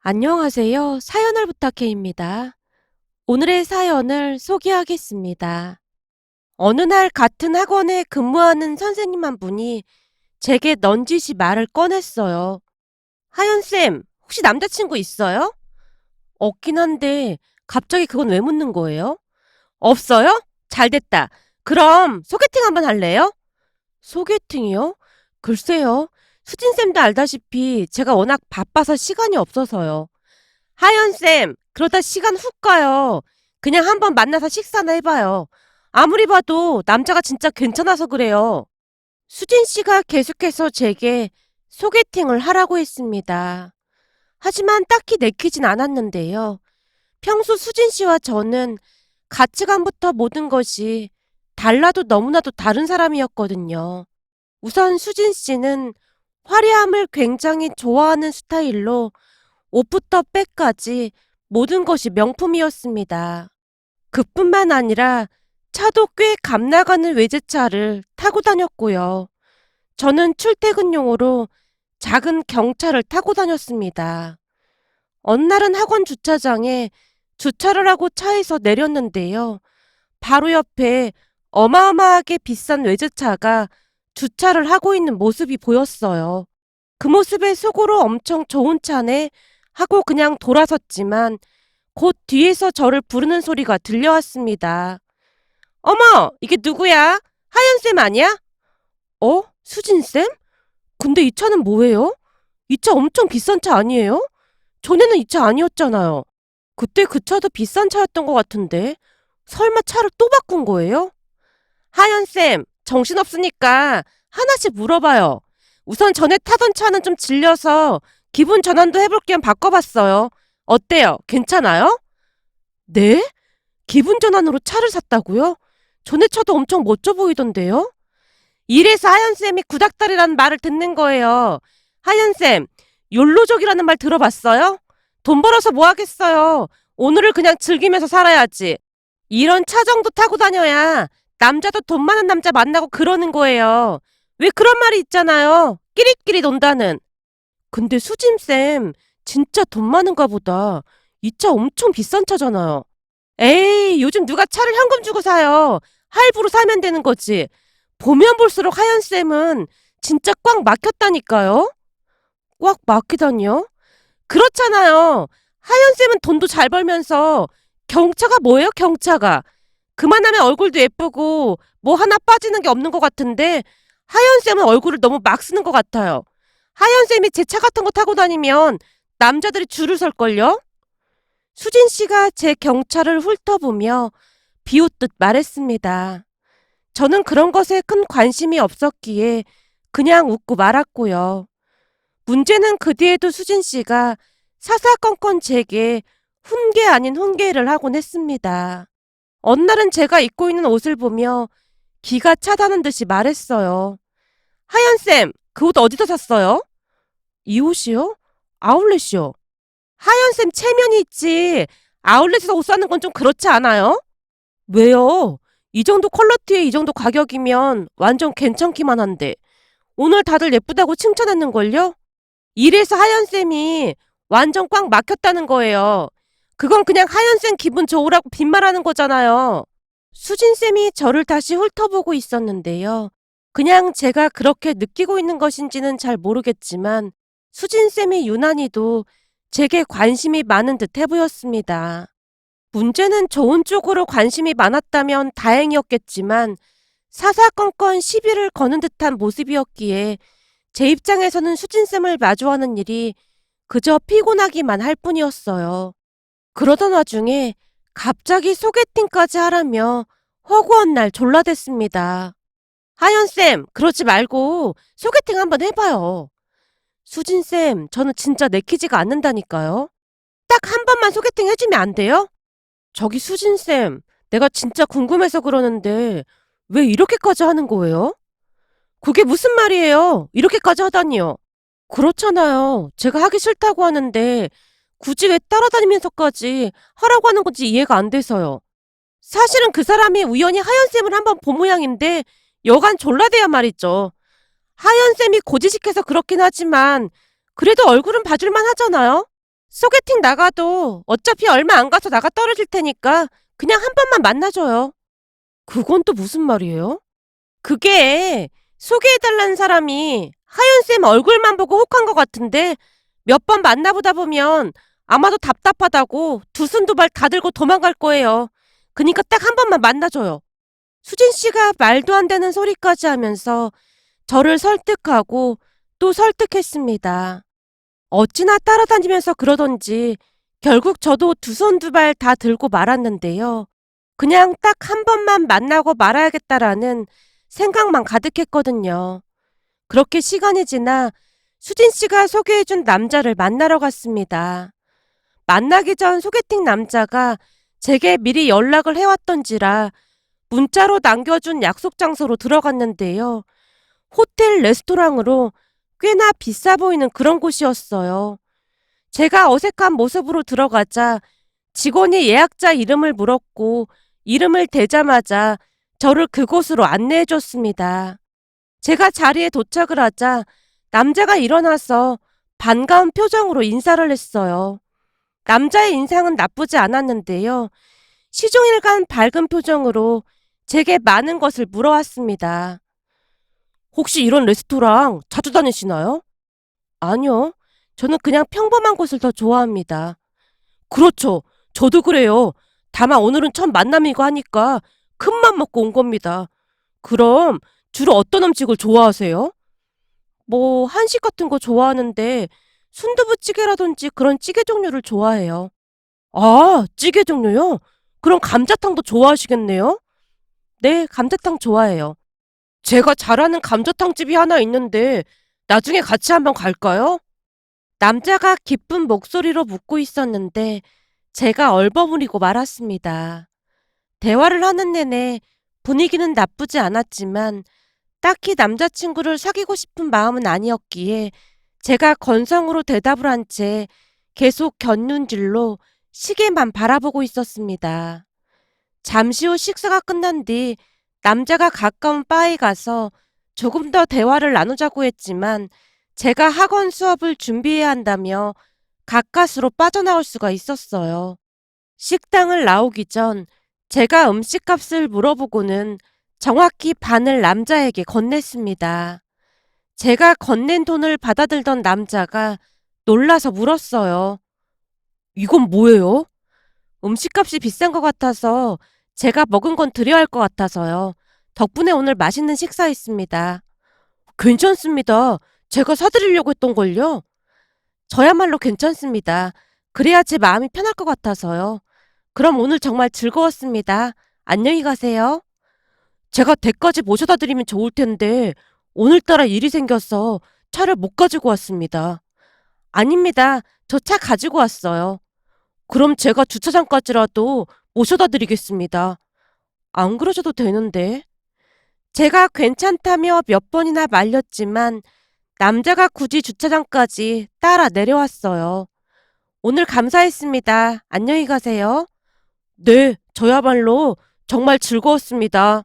안녕하세요. 사연을 부탁해입니다. 오늘의 사연을 소개하겠습니다. 어느 날 같은 학원에 근무하는 선생님 한 분이 제게 넌지시 말을 꺼냈어요. 하연쌤, 혹시 남자친구 있어요? 없긴 한데 갑자기 그건 왜 묻는 거예요? 없어요? 잘 됐다. 그럼 소개팅 한번 할래요? 소개팅이요? 글쎄요. 수진쌤도 알다시피 제가 워낙 바빠서 시간이 없어서요. 하연쌤, 그러다 시간 훅 가요. 그냥 한번 만나서 식사나 해봐요. 아무리 봐도 남자가 진짜 괜찮아서 그래요. 수진 씨가 계속해서 제게 소개팅을 하라고 했습니다. 하지만 딱히 내키진 않았는데요. 평소 수진 씨와 저는 가치관부터 모든 것이 달라도 너무나도 다른 사람이었거든요. 우선 수진 씨는 화려함을 굉장히 좋아하는 스타일로 옷부터 백까지 모든 것이 명품이었습니다. 그뿐만 아니라 차도 꽤 값나가는 외제차를 타고 다녔고요. 저는 출퇴근용으로 작은 경차를 타고 다녔습니다. 어느 날은 학원 주차장에 주차를 하고 차에서 내렸는데요. 바로 옆에 어마어마하게 비싼 외제차가 주차를 하고 있는 모습이 보였어요. 그 모습에 속으로 엄청 좋은 차네 하고 그냥 돌아섰지만 곧 뒤에서 저를 부르는 소리가 들려왔습니다. 어머, 이게 누구야? 하연쌤 아니야? 수진쌤? 근데 이 차는 뭐예요? 이 차 엄청 비싼 차 아니에요? 전에는 이 차 아니었잖아요. 그때 그 차도 비싼 차였던 것 같은데 설마 차를 또 바꾼 거예요? 하연쌤, 정신없으니까 하나씩 물어봐요. 우선 전에 타던 차는 좀 질려서 기분 전환도 해볼 겸 바꿔봤어요. 어때요? 괜찮아요? 네? 기분 전환으로 차를 샀다고요? 전에 차도 엄청 멋져 보이던데요? 이래서 하연쌤이 구닥다리라는 말을 듣는 거예요. 하연쌤, 욜로족이라는 말 들어봤어요? 돈 벌어서 뭐 하겠어요. 오늘을 그냥 즐기면서 살아야지. 이런 차 정도 타고 다녀야 남자도 돈 많은 남자 만나고 그러는 거예요. 왜 그런 말이 있잖아요. 끼리끼리 논다는. 근데 수진쌤, 진짜 돈 많은가 보다. 이 차 엄청 비싼 차잖아요. 에이, 요즘 누가 차를 현금 주고 사요. 할부로 사면 되는 거지. 보면 볼수록 하연쌤은 진짜 꽉 막혔다니까요. 꽉 막히다니요? 그렇잖아요. 하연쌤은 돈도 잘 벌면서 경차가 뭐예요, 경차가? 그만하면 얼굴도 예쁘고 뭐 하나 빠지는 게 없는 것 같은데 하연쌤은 얼굴을 너무 막 쓰는 것 같아요. 하연쌤이 제 차 같은 거 타고 다니면 남자들이 줄을 설걸요? 수진 씨가 제 경차를 훑어보며 비웃듯 말했습니다. 저는 그런 것에 큰 관심이 없었기에 그냥 웃고 말았고요. 문제는 그 뒤에도 수진 씨가 사사건건 제게 훈계 아닌 훈계를 하곤 했습니다. 어느 날은 제가 입고 있는 옷을 보며 기가 차다는 듯이 말했어요. 하연쌤, 그 옷 어디서 샀어요? 이 옷이요? 아울렛이요. 하연쌤 체면이 있지. 아울렛에서 옷 사는 건 좀 그렇지 않아요? 왜요? 이 정도 퀄러티에 이 정도 가격이면 완전 괜찮기만 한데. 오늘 다들 예쁘다고 칭찬했는걸요? 이래서 하연쌤이 완전 꽉 막혔다는 거예요. 그건 그냥 하연쌤 기분 좋으라고 빈말하는 거잖아요. 수진쌤이 저를 다시 훑어보고 있었는데요. 그냥 제가 그렇게 느끼고 있는 것인지는 잘 모르겠지만 수진쌤이 유난히도 제게 관심이 많은 듯해 보였습니다. 문제는 좋은 쪽으로 관심이 많았다면 다행이었겠지만 사사건건 시비를 거는 듯한 모습이었기에 제 입장에서는 수진쌤을 마주하는 일이 그저 피곤하기만 할 뿐이었어요. 그러던 와중에 갑자기 소개팅까지 하라며 허구한 날 졸라댔습니다. 하연쌤, 그러지 말고 소개팅 한번 해봐요. 수진쌤, 저는 진짜 내키지가 않는다니까요. 딱 한 번만 소개팅 해주면 안 돼요? 저기 수진쌤, 내가 진짜 궁금해서 그러는데 왜 이렇게까지 하는 거예요? 그게 무슨 말이에요? 이렇게까지 하다니요. 그렇잖아요. 제가 하기 싫다고 하는데 굳이 왜 따라다니면서까지 하라고 하는 건지 이해가 안 돼서요. 사실은 그 사람이 우연히 하연쌤을 한번 본 모양인데 여간 졸라대야 말이죠. 하연쌤이 고지식해서 그렇긴 하지만 그래도 얼굴은 봐줄만 하잖아요. 소개팅 나가도 어차피 얼마 안 가서 나가 떨어질 테니까 그냥 한 번만 만나줘요. 그건 또 무슨 말이에요? 그게 소개해달라는 사람이 하윤쌤 얼굴만 보고 혹한 것 같은데 몇 번 만나보다 보면 아마도 답답하다고 두 손 두 발 다 들고 도망갈 거예요. 그니까 딱 한 번만 만나줘요. 수진 씨가 말도 안 되는 소리까지 하면서 저를 설득하고 또 설득했습니다. 어찌나 따라다니면서 그러던지 결국 저도 두 손 두 발 다 들고 말았는데요. 그냥 딱 한 번만 만나고 말아야겠다라는 생각만 가득했거든요. 그렇게 시간이 지나 수진 씨가 소개해준 남자를 만나러 갔습니다. 만나기 전 소개팅 남자가 제게 미리 연락을 해왔던지라 문자로 남겨준 약속 장소로 들어갔는데요. 호텔 레스토랑으로 꽤나 비싸 보이는 그런 곳이었어요. 제가 어색한 모습으로 들어가자 직원이 예약자 이름을 물었고 이름을 대자마자 저를 그곳으로 안내해 줬습니다. 제가 자리에 도착을 하자 남자가 일어나서 반가운 표정으로 인사를 했어요. 남자의 인상은 나쁘지 않았는데요. 시종일관 밝은 표정으로 제게 많은 것을 물어왔습니다. 혹시 이런 레스토랑 자주 다니시나요? 아니요. 저는 그냥 평범한 곳을 더 좋아합니다. 그렇죠. 저도 그래요. 다만 오늘은 첫 만남이고 하니까 큰맘 먹고 온 겁니다. 그럼 주로 어떤 음식을 좋아하세요? 뭐 한식 같은 거 좋아하는데 순두부찌개라든지 그런 찌개 종류를 좋아해요. 아, 찌개 종류요? 그럼 감자탕도 좋아하시겠네요? 네, 감자탕 좋아해요. 제가 잘 아는 감자탕집이 하나 있는데 나중에 같이 한번 갈까요? 남자가 기쁜 목소리로 묻고 있었는데 제가 얼버무리고 말았습니다. 대화를 하는 내내 분위기는 나쁘지 않았지만 딱히 남자친구를 사귀고 싶은 마음은 아니었기에 제가 건성으로 대답을 한 채 계속 곁눈질로 시계만 바라보고 있었습니다. 잠시 후 식사가 끝난 뒤 남자가 가까운 바에 가서 조금 더 대화를 나누자고 했지만 제가 학원 수업을 준비해야 한다며 가까스로 빠져나올 수가 있었어요. 식당을 나오기 전 제가 음식값을 물어보고는 정확히 반을 남자에게 건넸습니다. 제가 건넨 돈을 받아들던 남자가 놀라서 물었어요. 이건 뭐예요? 음식값이 비싼 것 같아서 제가 먹은 건 드려야 할 것 같아서요. 덕분에 오늘 맛있는 식사했습니다. 괜찮습니다. 제가 사드리려고 했던걸요. 저야말로 괜찮습니다. 그래야 제 마음이 편할 것 같아서요. 그럼 오늘 정말 즐거웠습니다. 안녕히 가세요. 제가 댁까지 모셔다 드리면 좋을 텐데 오늘따라 일이 생겨서 차를 못 가지고 왔습니다. 아닙니다. 저 차 가지고 왔어요. 그럼 제가 주차장까지라도 모셔다 드리겠습니다. 안 그러셔도 되는데. 제가 괜찮다며 몇 번이나 말렸지만 남자가 굳이 주차장까지 따라 내려왔어요. 오늘 감사했습니다. 안녕히 가세요. 네, 저야말로 정말 즐거웠습니다.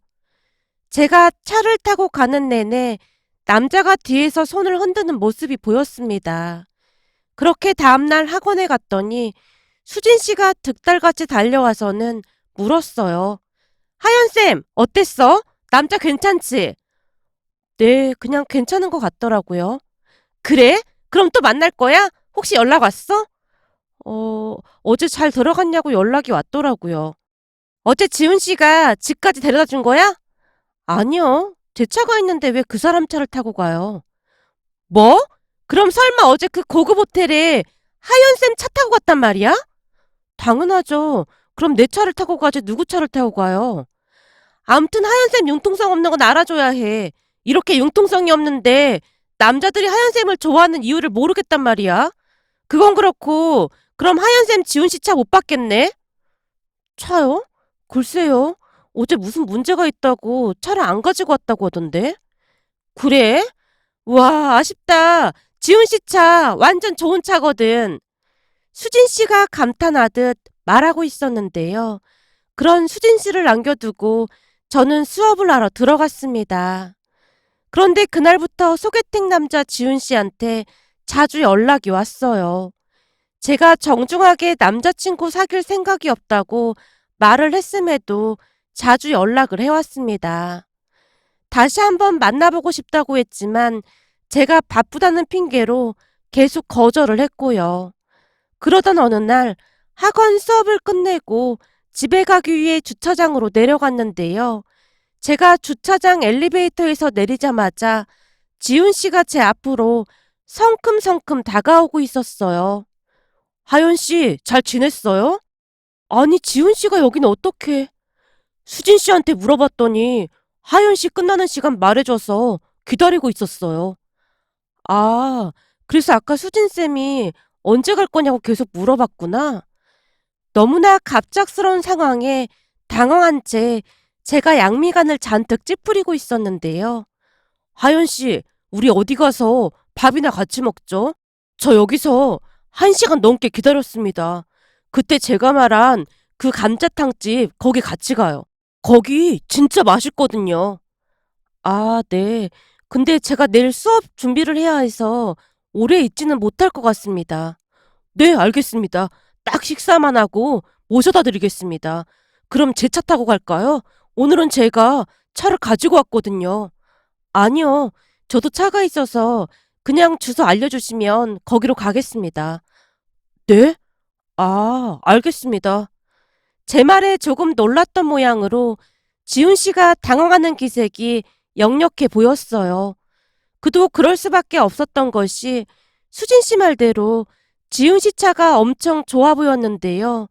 제가 차를 타고 가는 내내 남자가 뒤에서 손을 흔드는 모습이 보였습니다. 그렇게 다음날 학원에 갔더니 수진 씨가 득달같이 달려와서는 물었어요. 하연쌤, 어땠어? 남자 괜찮지? 네, 그냥 괜찮은 것 같더라고요. 그래? 그럼 또 만날 거야? 혹시 연락 왔어? 어제 잘 들어갔냐고 연락이 왔더라고요. 어제 지훈 씨가 집까지 데려다 준 거야? 아니요. 제 차가 있는데 왜 그 사람 차를 타고 가요? 뭐? 그럼 설마 어제 그 고급 호텔에 하연쌤 차 타고 갔단 말이야? 당연하죠. 그럼 내 차를 타고 가지 누구 차를 타고 가요? 암튼 하연쌤 융통성 없는 건 알아줘야 해. 이렇게 융통성이 없는데 남자들이 하연쌤을 좋아하는 이유를 모르겠단 말이야. 그건 그렇고 그럼 하연쌤 지훈 씨 차 못 받겠네? 차요? 글쎄요. 어제 무슨 문제가 있다고 차를 안 가지고 왔다고 하던데? 그래? 와, 아쉽다. 지훈 씨 차 완전 좋은 차거든. 수진 씨가 감탄하듯 말하고 있었는데요. 그런 수진 씨를 남겨두고 저는 수업을 하러 들어갔습니다. 그런데 그날부터 소개팅 남자 지훈 씨한테 자주 연락이 왔어요. 제가 정중하게 남자친구 사귈 생각이 없다고 말을 했음에도 자주 연락을 해왔습니다. 다시 한번 만나보고 싶다고 했지만 제가 바쁘다는 핑계로 계속 거절을 했고요. 그러던 어느 날 학원 수업을 끝내고 집에 가기 위해 주차장으로 내려갔는데요. 제가 주차장 엘리베이터에서 내리자마자 지훈 씨가 제 앞으로 성큼성큼 다가오고 있었어요. 하연 씨, 잘 지냈어요? 아니, 지훈 씨가 여긴 어떻게? 수진 씨한테 물어봤더니 하연 씨 끝나는 시간 말해줘서 기다리고 있었어요. 아, 그래서 아까 수진 쌤이 언제 갈 거냐고 계속 물어봤구나. 너무나 갑작스러운 상황에 당황한 채 제가 양미간을 잔뜩 찌푸리고 있었는데요. 하연 씨, 우리 어디 가서 밥이나 같이 먹죠? 저 여기서 1시간 넘게 기다렸습니다. 그때 제가 말한 그 감자탕집 거기 같이 가요. 거기 진짜 맛있거든요. 아, 네. 근데 제가 내일 수업 준비를 해야 해서 오래 있지는 못할 것 같습니다. 네, 알겠습니다. 딱 식사만 하고 모셔다 드리겠습니다. 그럼 제 차 타고 갈까요? 오늘은 제가 차를 가지고 왔거든요. 아니요. 저도 차가 있어서 그냥 주소 알려주시면 거기로 가겠습니다. 네? 아, 알겠습니다. 제 말에 조금 놀랐던 모양으로 지훈 씨가 당황하는 기색이 역력해 보였어요. 그도 그럴 수밖에 없었던 것이 수진 씨 말대로 지훈 씨 차가 엄청 좋아 보였는데요.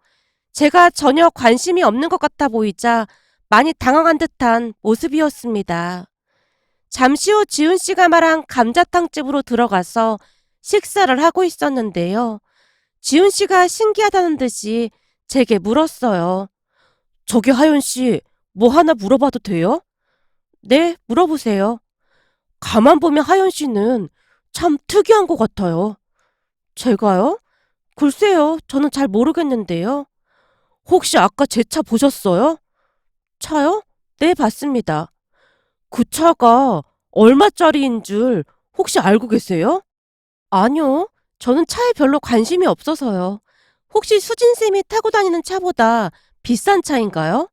제가 전혀 관심이 없는 것 같아 보이자 많이 당황한 듯한 모습이었습니다. 잠시 후 지훈 씨가 말한 감자탕집으로 들어가서 식사를 하고 있었는데요. 지훈 씨가 신기하다는 듯이 제게 물었어요. 저기 하연 씨, 뭐 하나 물어봐도 돼요? 네, 물어보세요. 가만 보면 하연 씨는 참 특이한 것 같아요. 제가요? 글쎄요, 저는 잘 모르겠는데요. 혹시 아까 제 차 보셨어요? 차요? 네, 봤습니다. 그 차가 얼마짜리인 줄 혹시 알고 계세요? 아니요, 저는 차에 별로 관심이 없어서요. 혹시 수진쌤이 타고 다니는 차보다 비싼 차인가요?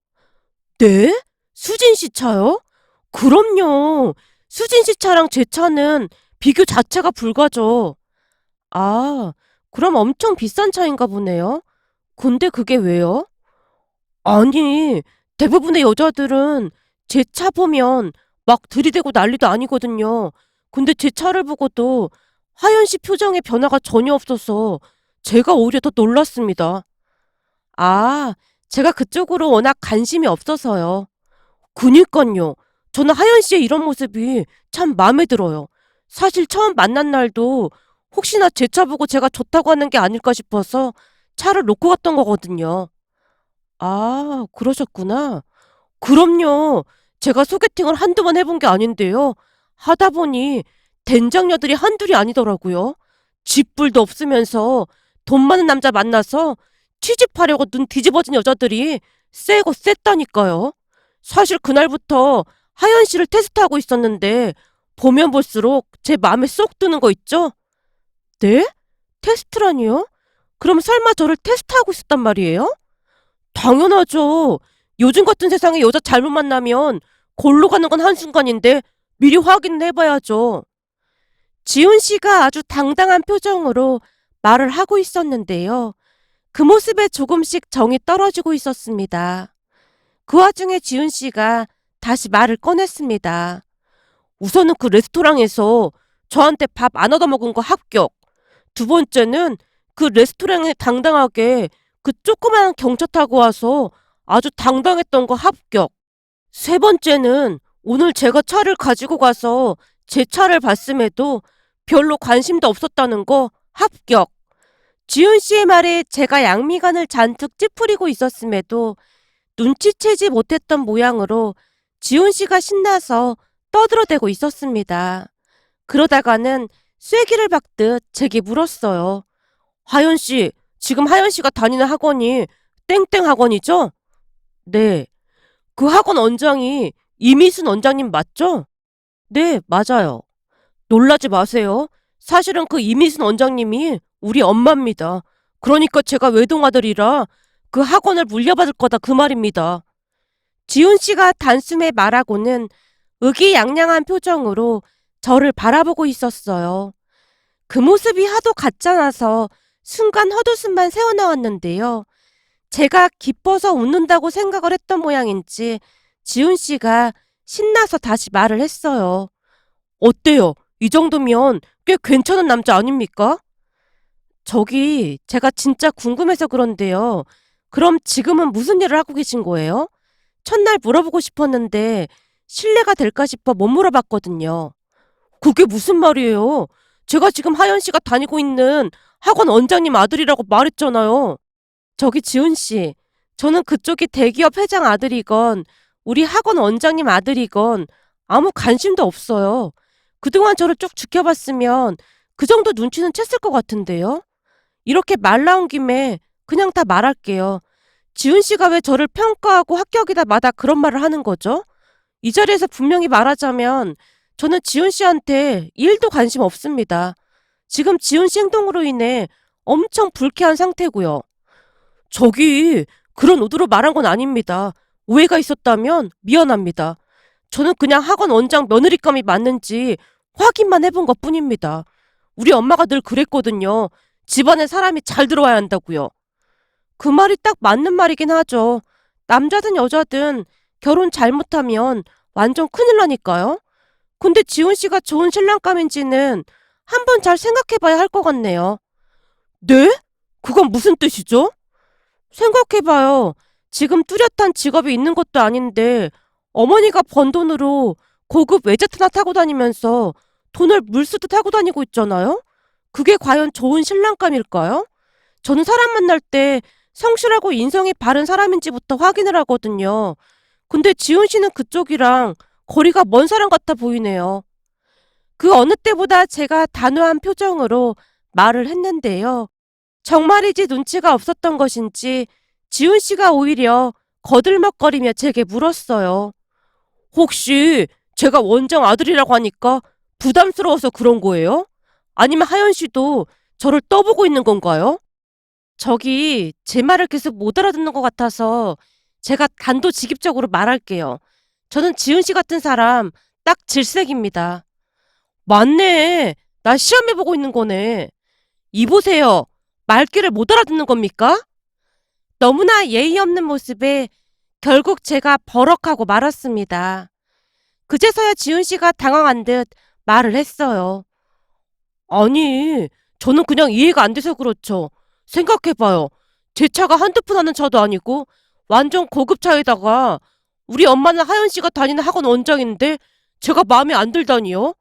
네? 수진 씨 차요? 그럼요. 수진 씨 차랑 제 차는 비교 자체가 불가죠. 아, 그럼 엄청 비싼 차인가 보네요. 근데 그게 왜요? 아니, 대부분의 여자들은 제 차 보면 막 들이대고 난리도 아니거든요. 근데 제 차를 보고도 하연 씨 표정에 변화가 전혀 없어서 제가 오히려 더 놀랐습니다. 아, 제가 그쪽으로 워낙 관심이 없어서요. 그니깐요. 저는 하연 씨의 이런 모습이 참 마음에 들어요. 사실 처음 만난 날도 혹시나 제 차 보고 제가 좋다고 하는 게 아닐까 싶어서 차를 놓고 갔던 거거든요. 아, 그러셨구나. 그럼요. 제가 소개팅을 한두 번 해본 게 아닌데요. 하다 보니 된장녀들이 한둘이 아니더라고요. 쥐뿔도 없으면서 돈 많은 남자 만나서 취직하려고 눈 뒤집어진 여자들이 세고 셌다니까요. 사실 그날부터 하연 씨를 테스트하고 있었는데 보면 볼수록 제 마음에 쏙 드는 거 있죠? 네? 테스트라니요? 그럼 설마 저를 테스트하고 있었단 말이에요? 당연하죠. 요즘 같은 세상에 여자 잘못 만나면 골로 가는 건 한순간인데 미리 확인을 해봐야죠. 지훈 씨가 아주 당당한 표정으로 말을 하고 있었는데요. 그 모습에 조금씩 정이 떨어지고 있었습니다. 그 와중에 지훈 씨가 다시 말을 꺼냈습니다. 우선은 그 레스토랑에서 저한테 밥 안 얻어먹은 거 합격. 두 번째는 그 레스토랑에 당당하게 그 조그마한 경차 타고 와서 아주 당당했던 거 합격. 세 번째는 오늘 제가 차를 가지고 가서 제 차를 봤음에도 별로 관심도 없었다는 거 합격. 지훈 씨의 말에 제가 양미간을 잔뜩 찌푸리고 있었음에도 눈치채지 못했던 모양으로 지훈 씨가 신나서 떠들어대고 있었습니다. 그러다가는 쐐기를 박듯 제게 물었어요. 하연 씨, 지금 하연 씨가 다니는 학원이 땡땡 학원이죠? 네. 그 학원 원장이 이미순 원장님 맞죠? 네, 맞아요. 놀라지 마세요. 사실은 그 이미순 원장님이 우리 엄마입니다. 그러니까 제가 외동아들이라 그 학원을 물려받을 거다 그 말입니다. 지훈 씨가 단숨에 말하고는 의기양양한 표정으로 저를 바라보고 있었어요. 그 모습이 하도 가짜나서 순간 헛웃음만 새어나왔는데요. 제가 기뻐서 웃는다고 생각을 했던 모양인지 지훈 씨가 신나서 다시 말을 했어요. 어때요? 이 정도면 꽤 괜찮은 남자 아닙니까? 저기 제가 진짜 궁금해서 그런데요. 그럼 지금은 무슨 일을 하고 계신 거예요? 첫날 물어보고 싶었는데 실례가 될까 싶어 못 물어봤거든요. 그게 무슨 말이에요? 제가 지금 하연 씨가 다니고 있는 학원 원장님 아들이라고 말했잖아요. 저기 지훈 씨, 저는 그쪽이 대기업 회장 아들이건 우리 학원 원장님 아들이건 아무 관심도 없어요. 그동안 저를 쭉 지켜봤으면 그 정도 눈치는 챘을 것 같은데요. 이렇게 말 나온 김에 그냥 다 말할게요. 지훈 씨가 왜 저를 평가하고 합격이다 마다 그런 말을 하는 거죠? 이 자리에서 분명히 말하자면 저는 지훈 씨한테 1도 관심 없습니다. 지금 지훈 씨 행동으로 인해 엄청 불쾌한 상태고요. 저기 그런 의도로 말한 건 아닙니다. 오해가 있었다면 미안합니다. 저는 그냥 학원 원장 며느리감이 맞는지 확인만 해본 것뿐입니다. 우리 엄마가 늘 그랬거든요. 집안에 사람이 잘 들어와야 한다고요. 그 말이 딱 맞는 말이긴 하죠. 남자든 여자든 결혼 잘못하면 완전 큰일 나니까요. 근데 지훈 씨가 좋은 신랑감인지는 한번 잘 생각해봐야 할 것 같네요. 네? 그건 무슨 뜻이죠? 생각해봐요. 지금 뚜렷한 직업이 있는 것도 아닌데 어머니가 번 돈으로 고급 외제차나 타고 다니면서 돈을 물쓰듯 하고 다니고 있잖아요? 그게 과연 좋은 신랑감일까요? 저는 사람 만날 때 성실하고 인성이 바른 사람인지부터 확인을 하거든요. 근데 지훈 씨는 그쪽이랑 거리가 먼 사람 같아 보이네요. 그 어느 때보다 제가 단호한 표정으로 말을 했는데요. 정말이지 눈치가 없었던 것인지 지훈 씨가 오히려 거들먹거리며 제게 물었어요. 혹시 제가 원장 아들이라고 하니까 부담스러워서 그런 거예요? 아니면 하연 씨도 저를 떠보고 있는 건가요? 저기 제 말을 계속 못 알아듣는 것 같아서 제가 단도직입적으로 말할게요. 저는 지훈 씨 같은 사람 딱 질색입니다. 맞네. 나 시험해보고 있는 거네. 이보세요. 말귀를 못 알아듣는 겁니까? 너무나 예의 없는 모습에 결국 제가 버럭하고 말았습니다. 그제서야 지훈 씨가 당황한 듯 말을 했어요. 아니, 저는 그냥 이해가 안 돼서 그렇죠. 생각해봐요. 제 차가 한두 푼 하는 차도 아니고 완전 고급 차에다가 우리 엄마는 하연 씨가 다니는 학원 원장인데 제가 마음에 안 들다니요?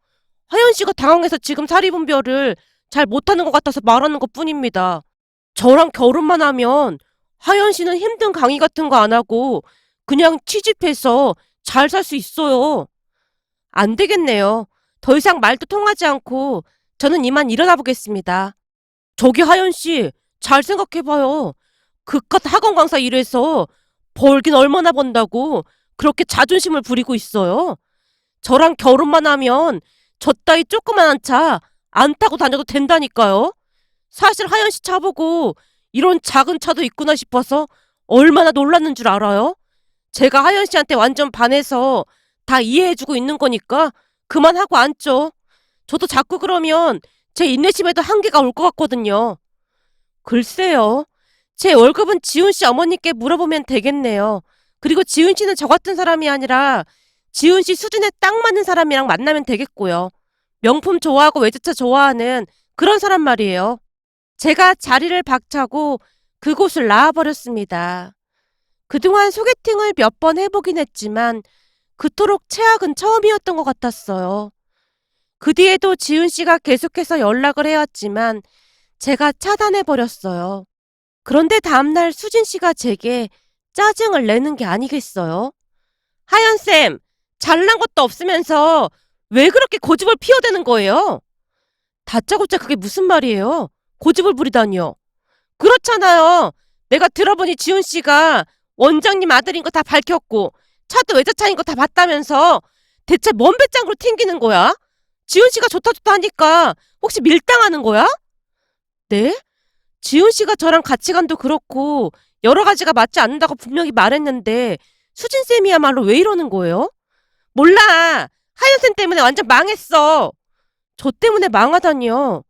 하연 씨가 당황해서 지금 사리분별을 잘 못하는 것 같아서 말하는 것 뿐입니다. 저랑 결혼만 하면 하연 씨는 힘든 강의 같은 거 안 하고 그냥 취직해서 잘 살 수 있어요. 안 되겠네요. 더 이상 말도 통하지 않고 저는 이만 일어나 보겠습니다. 저기 하연 씨, 잘 생각해봐요. 그깟 학원 강사 일해서 벌긴 얼마나 번다고 그렇게 자존심을 부리고 있어요. 저랑 결혼만 하면 저 따위 조그만한 차 안 타고 다녀도 된다니까요. 사실 하연 씨 차 보고 이런 작은 차도 있구나 싶어서 얼마나 놀랐는 줄 알아요? 제가 하연 씨한테 완전 반해서 다 이해해주고 있는 거니까 그만하고 앉죠. 저도 자꾸 그러면 제 인내심에도 한계가 올 것 같거든요. 글쎄요. 제 월급은 지훈 씨 어머니께 물어보면 되겠네요. 그리고 지훈 씨는 저 같은 사람이 아니라 지훈 씨 수준에 딱 맞는 사람이랑 만나면 되겠고요. 명품 좋아하고 외제차 좋아하는 그런 사람 말이에요. 제가 자리를 박차고 그곳을 나와버렸습니다. 그동안 소개팅을 몇 번 해보긴 했지만 그토록 최악은 처음이었던 것 같았어요. 그 뒤에도 지훈 씨가 계속해서 연락을 해왔지만 제가 차단해버렸어요. 그런데 다음날 수진 씨가 제게 짜증을 내는 게 아니겠어요? 하연쌤, 잘난 것도 없으면서 왜 그렇게 고집을 피워대는 거예요? 다짜고짜 그게 무슨 말이에요? 고집을 부리다니요. 그렇잖아요. 내가 들어보니 지훈 씨가 원장님 아들인 거 다 밝혔고 차도 외제차인 거 다 봤다면서 대체 뭔 배짱으로 튕기는 거야? 지훈 씨가 좋다 좋다 하니까 혹시 밀당하는 거야? 네? 지훈 씨가 저랑 같이 간도 그렇고 여러 가지가 맞지 않는다고 분명히 말했는데 수진 쌤이야말로 왜 이러는 거예요? 몰라. 하연 쌤 때문에 완전 망했어. 저 때문에 망하다니요.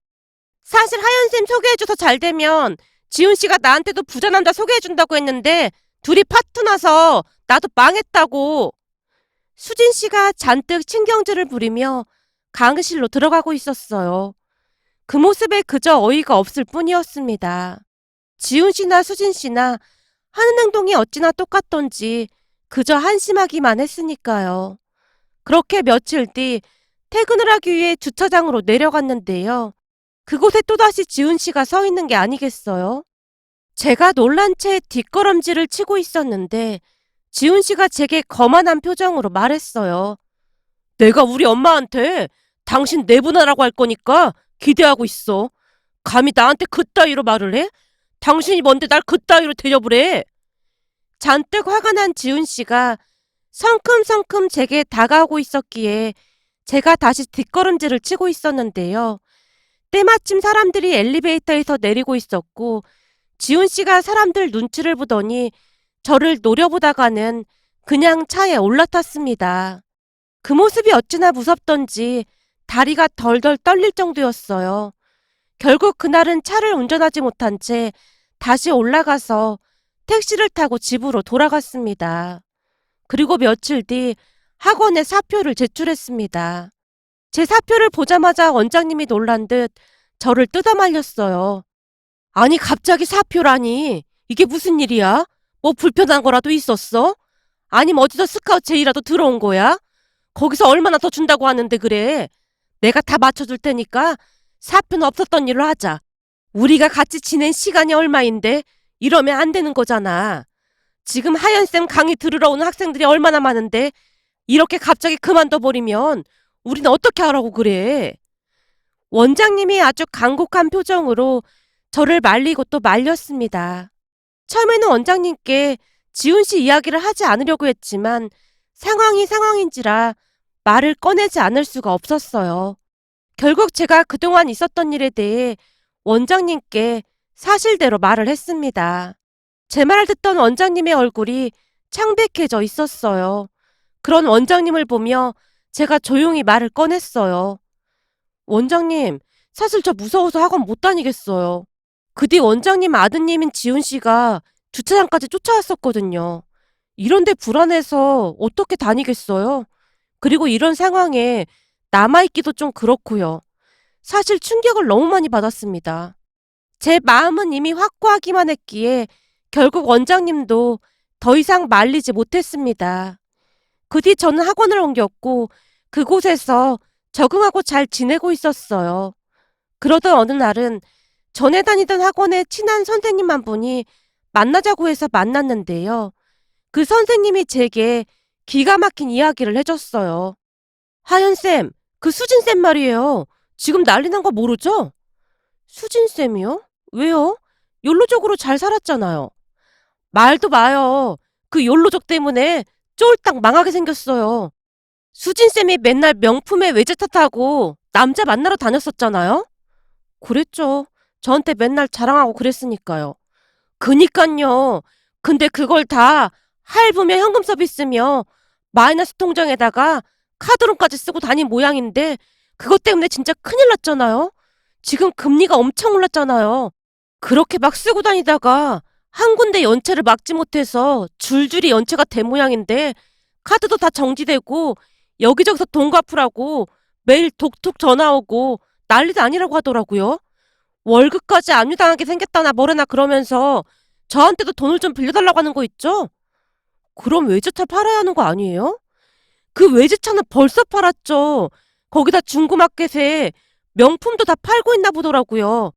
사실 하연 쌤 소개해줘서 잘 되면 지훈 씨가 나한테도 부자 남자 소개해준다고 했는데 둘이 파토나서 나도 망했다고. 수진 씨가 잔뜩 신경질을 부리며 강의실로 들어가고 있었어요. 그 모습에 그저 어이가 없을 뿐이었습니다. 지훈 씨나 수진 씨나 하는 행동이 어찌나 똑같던지 그저 한심하기만 했으니까요. 그렇게 며칠 뒤 퇴근을 하기 위해 주차장으로 내려갔는데요. 그곳에 또다시 지훈 씨가 서 있는 게 아니겠어요? 제가 놀란 채 뒷걸음질을 치고 있었는데 지훈 씨가 제게 거만한 표정으로 말했어요. 내가 우리 엄마한테 당신 내보내라고 할 거니까 기대하고 있어. 감히 나한테 그따위로 말을 해? 당신이 뭔데 날 그따위로 대접을 해? 잔뜩 화가 난 지훈 씨가 성큼성큼 제게 다가오고 있었기에 제가 다시 뒷걸음질을 치고 있었는데요. 때마침 사람들이 엘리베이터에서 내리고 있었고 지훈 씨가 사람들 눈치를 보더니 저를 노려보다가는 그냥 차에 올라탔습니다. 그 모습이 어찌나 무섭던지 다리가 덜덜 떨릴 정도였어요. 결국 그날은 차를 운전하지 못한 채 다시 올라가서 택시를 타고 집으로 돌아갔습니다. 그리고 며칠 뒤 학원에 사표를 제출했습니다. 제 사표를 보자마자 원장님이 놀란 듯 저를 뜯어말렸어요. 아니 갑자기 사표라니. 이게 무슨 일이야? 뭐 불편한 거라도 있었어? 아니면 어디서 스카우트 제의라도 들어온 거야? 거기서 얼마나 더 준다고 하는데 그래. 내가 다 맞춰줄 테니까 사표는 없었던 일로 하자. 우리가 같이 지낸 시간이 얼마인데 이러면 안 되는 거잖아. 지금 하연쌤 강의 들으러 오는 학생들이 얼마나 많은데 이렇게 갑자기 그만둬버리면 우린 어떻게 하라고 그래. 원장님이 아주 간곡한 표정으로 저를 말리고 또 말렸습니다. 처음에는 원장님께 지훈 씨 이야기를 하지 않으려고 했지만 상황이 상황인지라 말을 꺼내지 않을 수가 없었어요. 결국 제가 그동안 있었던 일에 대해 원장님께 사실대로 말을 했습니다. 제 말을 듣던 원장님의 얼굴이 창백해져 있었어요. 그런 원장님을 보며 제가 조용히 말을 꺼냈어요. 원장님, 사실 저 무서워서 학원 못 다니겠어요. 그 뒤 원장님 아드님인 지훈 씨가 주차장까지 쫓아왔었거든요. 이런데 불안해서 어떻게 다니겠어요? 그리고 이런 상황에 남아있기도 좀 그렇고요. 사실 충격을 너무 많이 받았습니다. 제 마음은 이미 확고하기만 했기에 결국 원장님도 더 이상 말리지 못했습니다. 그 뒤 저는 학원을 옮겼고 그곳에서 적응하고 잘 지내고 있었어요. 그러던 어느 날은 전에 다니던 학원의 친한 선생님 한 분이 만나자고 해서 만났는데요. 그 선생님이 제게 기가 막힌 이야기를 해줬어요. 하연쌤, 그 수진쌤 말이에요. 지금 난리 난 거 모르죠? 수진쌤이요? 왜요? 욜로족으로 잘 살았잖아요. 말도 마요. 그 욜로족 때문에 쫄딱 망하게 생겼어요. 수진쌤이 맨날 명품에 외제차 타고 남자 만나러 다녔었잖아요? 그랬죠. 저한테 맨날 자랑하고 그랬으니까요. 그니깐요. 근데 그걸 다 할부며 현금 서비스며 마이너스 통장에다가 카드론까지 쓰고 다닌 모양인데 그것 때문에 진짜 큰일 났잖아요. 지금 금리가 엄청 올랐잖아요. 그렇게 막 쓰고 다니다가 한 군데 연체를 막지 못해서 줄줄이 연체가 된 모양인데 카드도 다 정지되고 여기저기서 돈 갚으라고 매일 독톡 전화 오고 난리도 아니라고 하더라고요. 월급까지 압류당하게 생겼다나 뭐래나 그러면서 저한테도 돈을 좀 빌려달라고 하는 거 있죠? 그럼 외제차 팔아야 하는 거 아니에요? 그 외제차는 벌써 팔았죠. 거기다 중고마켓에 명품도 다 팔고 있나 보더라고요.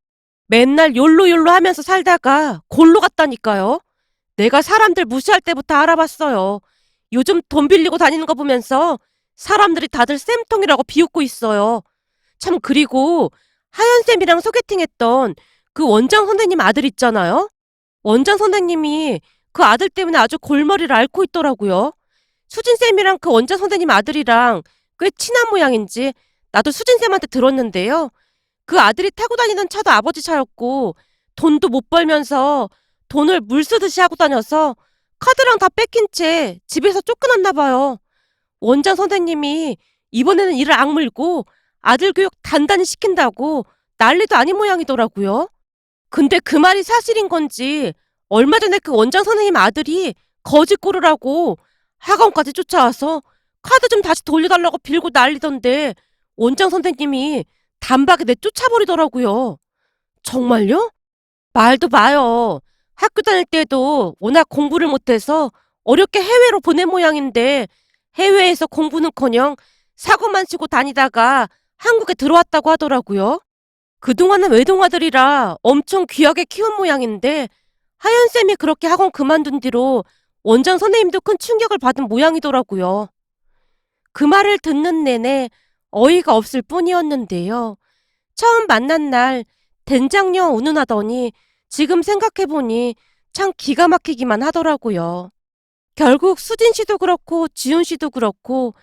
맨날 욜로 하면서 살다가 골로 갔다니까요. 내가 사람들 무시할 때부터 알아봤어요. 요즘 돈 빌리고 다니는 거 보면서 사람들이 다들 쌤통이라고 비웃고 있어요. 참 그리고 하연쌤이랑 소개팅했던 그 원장 선생님 아들 있잖아요. 원장 선생님이 그 아들 때문에 아주 골머리를 앓고 있더라고요. 수진쌤이랑 그 원장 선생님 아들이랑 꽤 친한 모양인지 나도 수진쌤한테 들었는데요. 그 아들이 타고 다니던 차도 아버지 차였고 돈도 못 벌면서 돈을 물 쓰듯이 하고 다녀서 카드랑 다 뺏긴 채 집에서 쫓겨났나 봐요. 원장 선생님이 이번에는 이를 악물고 아들 교육 단단히 시킨다고 난리도 아닌 모양이더라고요. 근데 그 말이 사실인 건지 얼마 전에 그 원장 선생님 아들이 거짓 고르라고 학원까지 쫓아와서 카드 좀 다시 돌려달라고 빌고 난리던데 원장 선생님이 단박에 내쫓아버리더라고요. 정말요? 말도 마요. 학교 다닐 때도 워낙 공부를 못해서 어렵게 해외로 보낸 모양인데 해외에서 공부는커녕 사고만 치고 다니다가 한국에 들어왔다고 하더라고요. 그동안은 외동아들이라 엄청 귀하게 키운 모양인데 하연쌤이 그렇게 학원 그만둔 뒤로 원장 선생님도 큰 충격을 받은 모양이더라고요. 그 말을 듣는 내내 어이가 없을 뿐이었는데요. 처음 만난 날 된장녀 운운하더니 지금 생각해보니 참 기가 막히기만 하더라고요. 결국 수진 씨도 그렇고 지훈 씨도 그렇고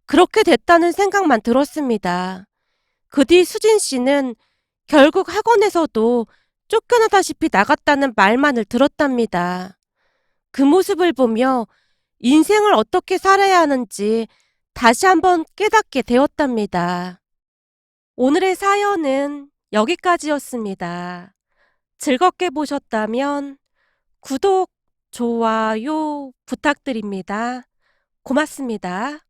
그렇게 됐다는 생각만 들었습니다. 그 뒤 수진 씨는 결국 학원에서도 쫓겨나다시피 나갔다는 말만을 들었답니다. 그 모습을 보며 인생을 어떻게 살아야 하는지 다시 한번 깨닫게 되었답니다. 오늘의 사연은 여기까지였습니다. 즐겁게 보셨다면 구독, 좋아요 부탁드립니다. 고맙습니다.